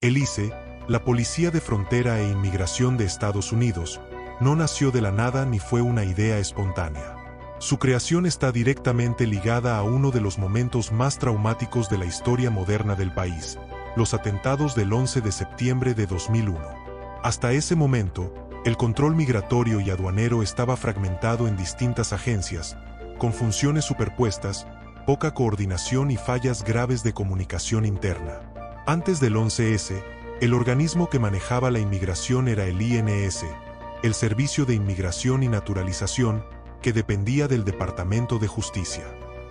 El ICE, la Policía de Frontera e Inmigración de Estados Unidos, no nació de la nada ni fue una idea espontánea. Su creación está directamente ligada a uno de los momentos más traumáticos de la historia moderna del país, los atentados del 11 de septiembre de 2001. Hasta ese momento, el control migratorio y aduanero estaba fragmentado en distintas agencias, con funciones superpuestas, poca coordinación y fallas graves de comunicación interna. Antes del 11S, el organismo que manejaba la inmigración era el INS, el Servicio de Inmigración y Naturalización, que dependía del Departamento de Justicia.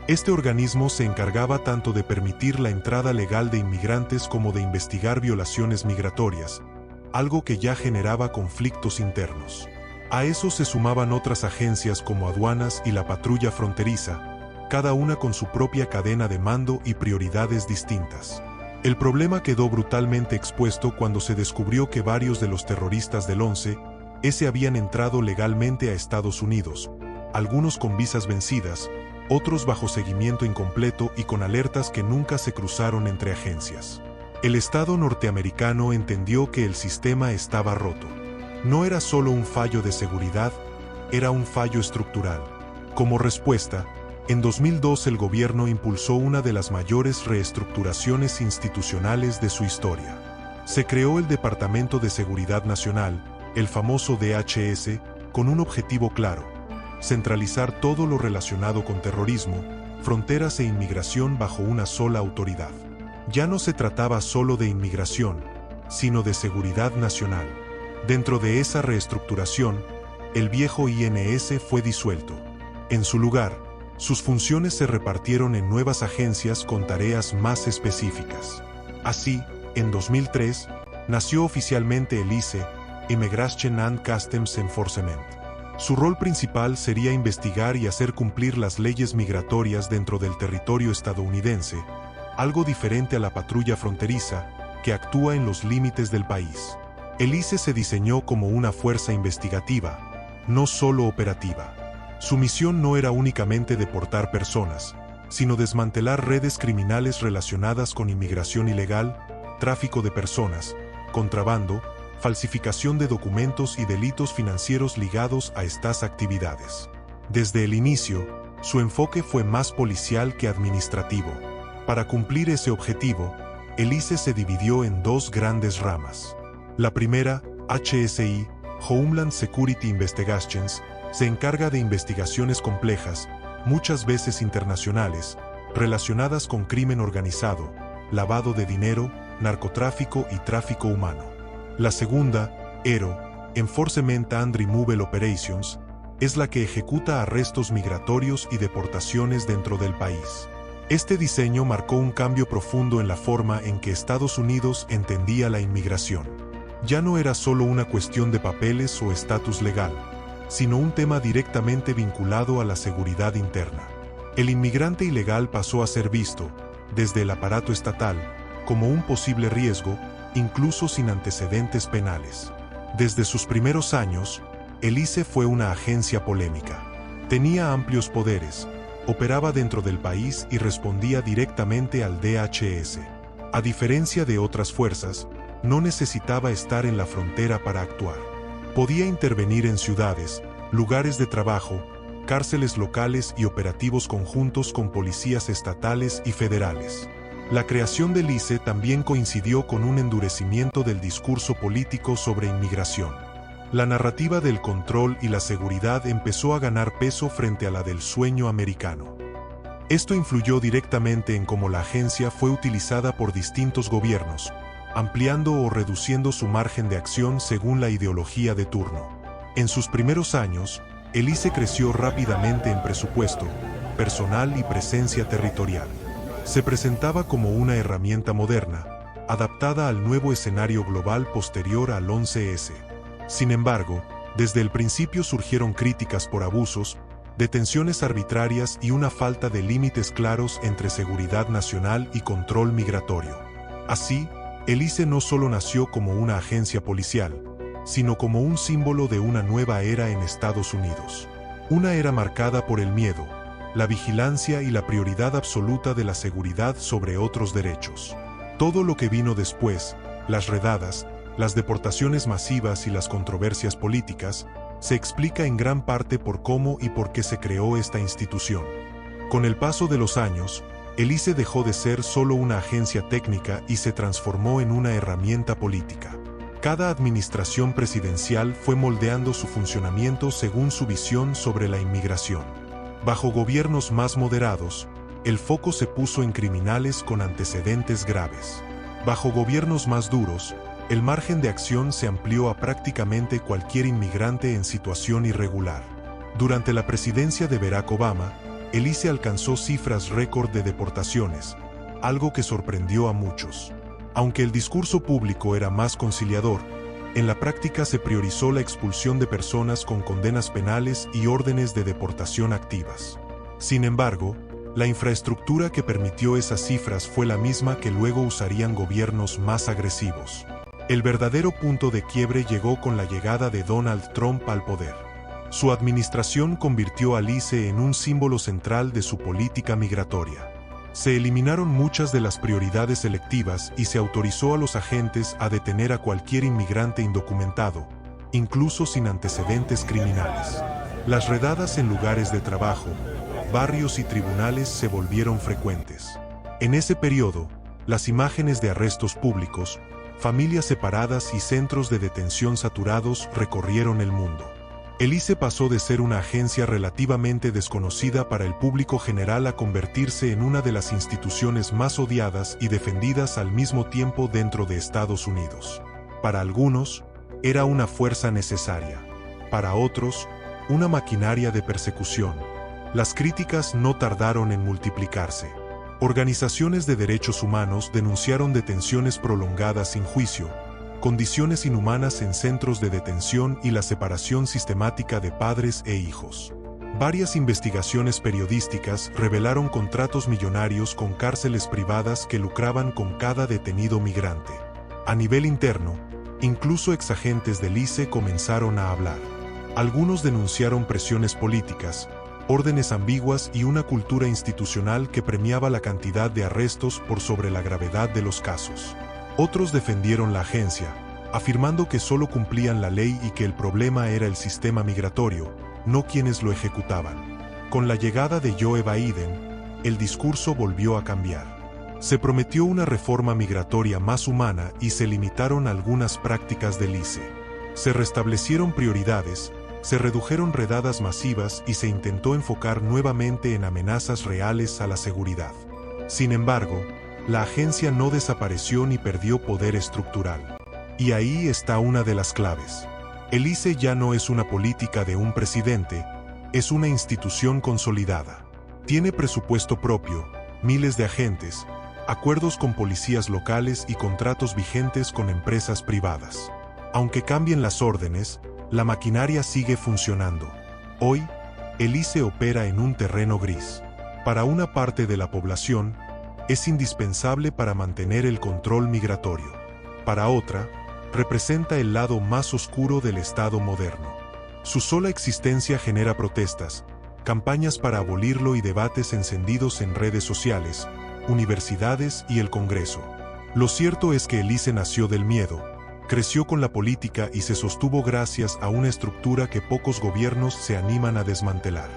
Este organismo se encargaba tanto de permitir la entrada legal de inmigrantes como de investigar violaciones migratorias, algo que ya generaba conflictos internos. A eso se sumaban otras agencias como aduanas y la patrulla fronteriza, cada una con su propia cadena de mando y prioridades distintas. El problema quedó brutalmente expuesto cuando se descubrió que varios de los terroristas del 11S habían entrado legalmente a Estados Unidos, algunos con visas vencidas, otros bajo seguimiento incompleto y con alertas que nunca se cruzaron entre agencias. El Estado norteamericano entendió que el sistema estaba roto. No era solo un fallo de seguridad, era un fallo estructural. Como respuesta, en 2002 el gobierno impulsó una de las mayores reestructuraciones institucionales de su historia. Se creó el Departamento de Seguridad Nacional, el famoso DHS, con un objetivo claro: centralizar todo lo relacionado con terrorismo, fronteras e inmigración bajo una sola autoridad. Ya no se trataba solo de inmigración, sino de seguridad nacional. Dentro de esa reestructuración, el viejo INS fue disuelto. En su lugar, sus funciones se repartieron en nuevas agencias con tareas más específicas. Así, en 2003, nació oficialmente el ICE, Immigration and Customs Enforcement. Su rol principal sería investigar y hacer cumplir las leyes migratorias dentro del territorio estadounidense, algo diferente a la patrulla fronteriza, que actúa en los límites del país. El ICE se diseñó como una fuerza investigativa, no solo operativa. Su misión no era únicamente deportar personas, sino desmantelar redes criminales relacionadas con inmigración ilegal, tráfico de personas, contrabando, falsificación de documentos y delitos financieros ligados a estas actividades. Desde el inicio, su enfoque fue más policial que administrativo. Para cumplir ese objetivo, el ICE se dividió en dos grandes ramas. La primera, HSI, Homeland Security Investigations, se encarga de investigaciones complejas, muchas veces internacionales, relacionadas con crimen organizado, lavado de dinero, narcotráfico y tráfico humano. La segunda, ERO, Enforcement and Removal Operations, es la que ejecuta arrestos migratorios y deportaciones dentro del país. Este diseño marcó un cambio profundo en la forma en que Estados Unidos entendía la inmigración. Ya no era solo una cuestión de papeles o estatus legal, sino un tema directamente vinculado a la seguridad interna. El inmigrante ilegal pasó a ser visto, desde el aparato estatal, como un posible riesgo, incluso sin antecedentes penales. Desde sus primeros años, el ICE fue una agencia polémica. Tenía amplios poderes, operaba dentro del país y respondía directamente al DHS. A diferencia de otras fuerzas, no necesitaba estar en la frontera para actuar. Podía intervenir en ciudades, lugares de trabajo, cárceles locales y operativos conjuntos con policías estatales y federales. La creación del ICE también coincidió con un endurecimiento del discurso político sobre inmigración. La narrativa del control y la seguridad empezó a ganar peso frente a la del sueño americano. Esto influyó directamente en cómo la agencia fue utilizada por distintos gobiernos, ampliando o reduciendo su margen de acción según la ideología de turno. En sus primeros años, el ICE creció rápidamente en presupuesto, personal y presencia territorial. Se presentaba como una herramienta moderna, adaptada al nuevo escenario global posterior al 11S. Sin embargo, desde el principio surgieron críticas por abusos, detenciones arbitrarias y una falta de límites claros entre seguridad nacional y control migratorio. Así, el ICE no solo nació como una agencia policial, sino como un símbolo de una nueva era en Estados Unidos. Una era marcada por el miedo, la vigilancia y la prioridad absoluta de la seguridad sobre otros derechos. Todo lo que vino después, las redadas, las deportaciones masivas y las controversias políticas, se explica en gran parte por cómo y por qué se creó esta institución. Con el paso de los años, el ICE dejó de ser solo una agencia técnica y se transformó en una herramienta política. Cada administración presidencial fue moldeando su funcionamiento según su visión sobre la inmigración. Bajo gobiernos más moderados, el foco se puso en criminales con antecedentes graves. Bajo gobiernos más duros, el margen de acción se amplió a prácticamente cualquier inmigrante en situación irregular. Durante la presidencia de Barack Obama, el ICE alcanzó cifras récord de deportaciones, algo que sorprendió a muchos. Aunque el discurso público era más conciliador, en la práctica se priorizó la expulsión de personas con condenas penales y órdenes de deportación activas. Sin embargo, la infraestructura que permitió esas cifras fue la misma que luego usarían gobiernos más agresivos. El verdadero punto de quiebre llegó con la llegada de Donald Trump al poder. Su administración convirtió al ICE en un símbolo central de su política migratoria. Se eliminaron muchas de las prioridades selectivas y se autorizó a los agentes a detener a cualquier inmigrante indocumentado, incluso sin antecedentes criminales. Las redadas en lugares de trabajo, barrios y tribunales se volvieron frecuentes. En ese periodo, las imágenes de arrestos públicos, familias separadas y centros de detención saturados recorrieron el mundo. El ICE pasó de ser una agencia relativamente desconocida para el público general a convertirse en una de las instituciones más odiadas y defendidas al mismo tiempo dentro de Estados Unidos. Para algunos, era una fuerza necesaria. Para otros, una maquinaria de persecución. Las críticas no tardaron en multiplicarse. Organizaciones de derechos humanos denunciaron detenciones prolongadas sin juicio, condiciones inhumanas en centros de detención y la separación sistemática de padres e hijos. Varias investigaciones periodísticas revelaron contratos millonarios con cárceles privadas que lucraban con cada detenido migrante. A nivel interno, incluso exagentes del ICE comenzaron a hablar. Algunos denunciaron presiones políticas, órdenes ambiguas y una cultura institucional que premiaba la cantidad de arrestos por sobre la gravedad de los casos. Otros defendieron la agencia, afirmando que solo cumplían la ley y que el problema era el sistema migratorio, no quienes lo ejecutaban. Con la llegada de Joe Biden, el discurso volvió a cambiar. Se prometió una reforma migratoria más humana y se limitaron algunas prácticas del ICE. Se restablecieron prioridades, se redujeron redadas masivas y se intentó enfocar nuevamente en amenazas reales a la seguridad. Sin embargo, la agencia no desapareció ni perdió poder estructural. Y ahí está una de las claves. El ICE ya no es una política de un presidente, es una institución consolidada. Tiene presupuesto propio, miles de agentes, acuerdos con policías locales y contratos vigentes con empresas privadas. Aunque cambien las órdenes, la maquinaria sigue funcionando. Hoy, el ICE opera en un terreno gris. Para una parte de la población, es indispensable para mantener el control migratorio. Para otra, representa el lado más oscuro del Estado moderno. Su sola existencia genera protestas, campañas para abolirlo y debates encendidos en redes sociales, universidades y el Congreso. Lo cierto es que el ICE nació del miedo, creció con la política y se sostuvo gracias a una estructura que pocos gobiernos se animan a desmantelar.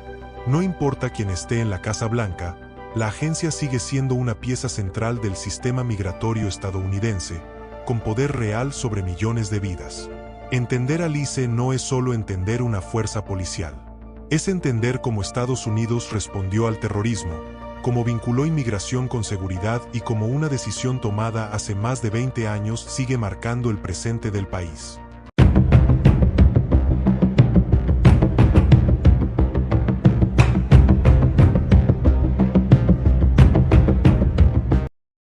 No importa quién esté en la Casa Blanca, la agencia sigue siendo una pieza central del sistema migratorio estadounidense, con poder real sobre millones de vidas. Entender al ICE no es solo entender una fuerza policial. Es entender cómo Estados Unidos respondió al terrorismo, cómo vinculó inmigración con seguridad y cómo una decisión tomada hace más de 20 años sigue marcando el presente del país.